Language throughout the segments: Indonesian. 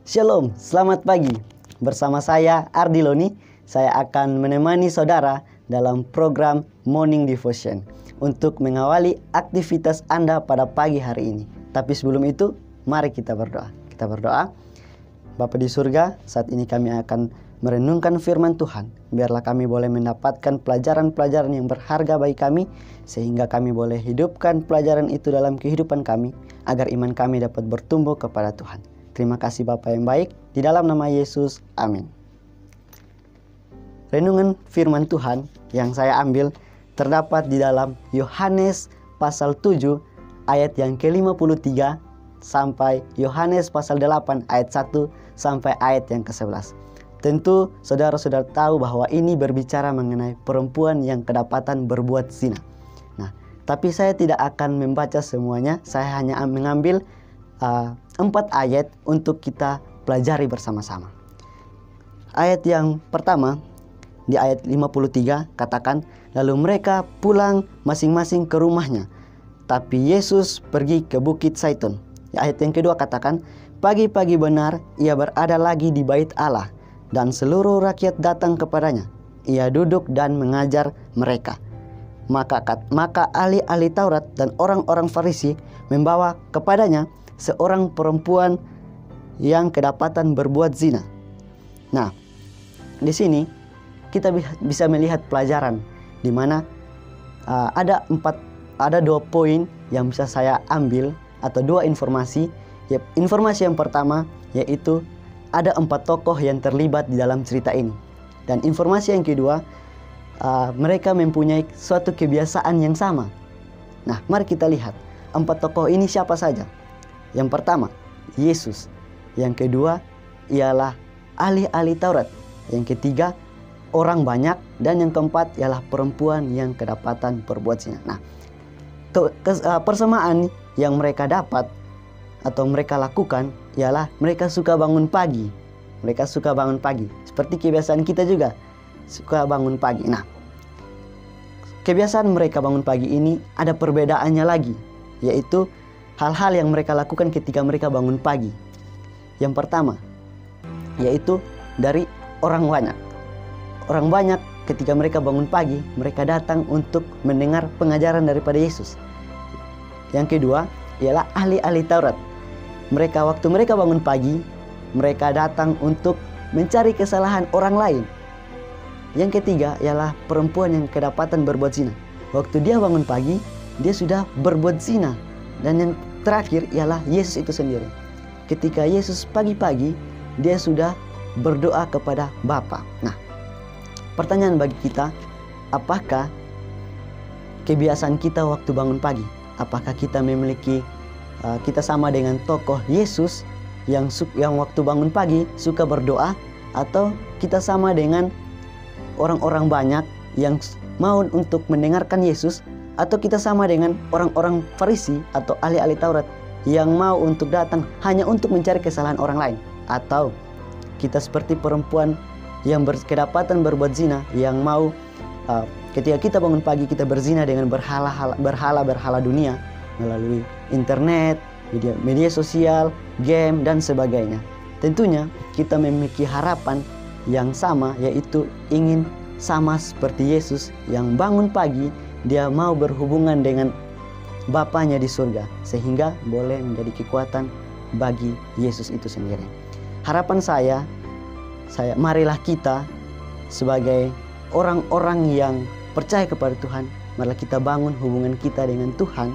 Shalom, selamat pagi. Bersama saya Ardi Loni, saya akan menemani saudara dalam program Morning Devotion untuk mengawali aktivitas Anda pada pagi hari ini. Tapi sebelum itu, mari kita berdoa. Kita berdoa. Bapa di surga, saat ini kami akan merenungkan firman Tuhan. Biarlah kami boleh mendapatkan pelajaran-pelajaran yang berharga bagi kami, sehingga kami boleh hidupkan pelajaran itu dalam kehidupan kami, agar iman kami dapat bertumbuh kepada Tuhan. Terima kasih Bapa yang baik, di dalam nama Yesus, amin. Renungan firman Tuhan yang saya ambil terdapat di dalam Yohanes pasal 7 ayat yang ke-53 sampai Yohanes pasal 8 ayat 1 sampai ayat yang ke-11. Tentu saudara-saudara tahu bahwa ini berbicara mengenai perempuan yang kedapatan berbuat zina. Nah, tapi saya tidak akan membaca semuanya, saya hanya mengambil 4 ayat untuk kita pelajari bersama-sama. Ayat yang pertama, di ayat 53 katakan, lalu mereka pulang masing-masing ke rumahnya, tapi Yesus pergi ke Bukit Zaitun. Ayat yang kedua katakan, pagi-pagi benar ia berada lagi di bait Allah, dan seluruh rakyat datang kepadanya. Ia duduk dan mengajar mereka. Maka ahli-ahli Taurat dan orang-orang Farisi membawa kepadanya seorang perempuan yang kedapatan berbuat zina. Nah, di sini kita bisa melihat pelajaran di mana ada 2 poin yang bisa saya ambil atau 2 informasi. Informasi yang pertama yaitu ada 4 tokoh yang terlibat di dalam cerita ini. Dan informasi yang kedua, mereka mempunyai suatu kebiasaan yang sama. Nah, mari kita lihat 4 tokoh ini siapa saja. Yang pertama, Yesus. Yang kedua, ialah ahli-ahli Taurat. Yang ketiga, orang banyak. Dan yang keempat, ialah perempuan yang kedapatan berbuat zina. Nah, persamaan yang mereka dapat atau mereka lakukan ialah mereka suka bangun pagi. Mereka suka bangun pagi. Seperti kebiasaan kita juga, suka bangun pagi. Nah, kebiasaan mereka bangun pagi ini ada perbedaannya lagi, yaitu hal-hal yang mereka lakukan ketika mereka bangun pagi. Yang pertama, yaitu dari orang banyak. Orang banyak ketika mereka bangun pagi, mereka datang untuk mendengar pengajaran daripada Yesus. Yang kedua, ialah ahli-ahli Taurat. Waktu mereka bangun pagi, mereka datang untuk mencari kesalahan orang lain. Yang ketiga, ialah perempuan yang kedapatan berbuat zina. Waktu dia bangun pagi, dia sudah berbuat zina. Dan yang terakhir ialah Yesus itu sendiri. Ketika Yesus pagi-pagi, dia sudah berdoa kepada Bapa. Nah, pertanyaan bagi kita, apakah kebiasaan kita waktu bangun pagi? Apakah kita memiliki, kita sama dengan tokoh Yesus yang waktu bangun pagi suka berdoa? Atau kita sama dengan orang-orang banyak yang mau untuk mendengarkan Yesus? Atau kita sama dengan orang-orang Farisi atau ahli-ahli Taurat yang mau untuk datang hanya untuk mencari kesalahan orang lain? Atau kita seperti perempuan yang kedapatan berbuat zina, yang mau ketika kita bangun pagi kita berzina dengan berhala dunia melalui internet, media sosial, game dan sebagainya. Tentunya kita memiliki harapan yang sama, yaitu ingin sama seperti Yesus yang bangun pagi, dia mau berhubungan dengan Bapanya di surga, sehingga boleh menjadi kekuatan bagi Yesus itu sendiri. Harapan saya marilah kita sebagai orang-orang yang percaya kepada Tuhan, marilah kita bangun hubungan kita dengan Tuhan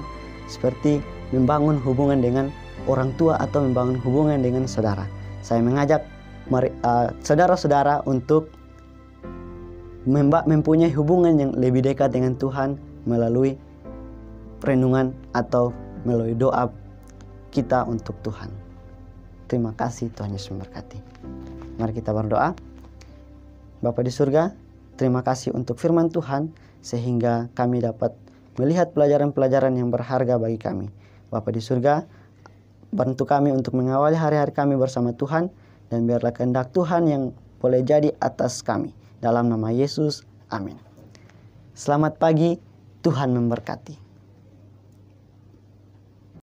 seperti membangun hubungan dengan orang tua atau membangun hubungan dengan saudara. Saya mengajak saudara-saudara untuk mempunyai hubungan yang lebih dekat dengan Tuhan melalui renungan atau melalui doa kita untuk Tuhan. Terima kasih, Tuhan Yesus memberkati. Mari kita berdoa. Bapa di surga, terima kasih untuk firman Tuhan sehingga kami dapat melihat pelajaran-pelajaran yang berharga bagi kami. Bapa di surga, bantu kami untuk mengawali hari-hari kami bersama Tuhan, dan biarlah kehendak Tuhan yang boleh jadi atas kami. Dalam nama Yesus, amin. Selamat pagi, Tuhan memberkati.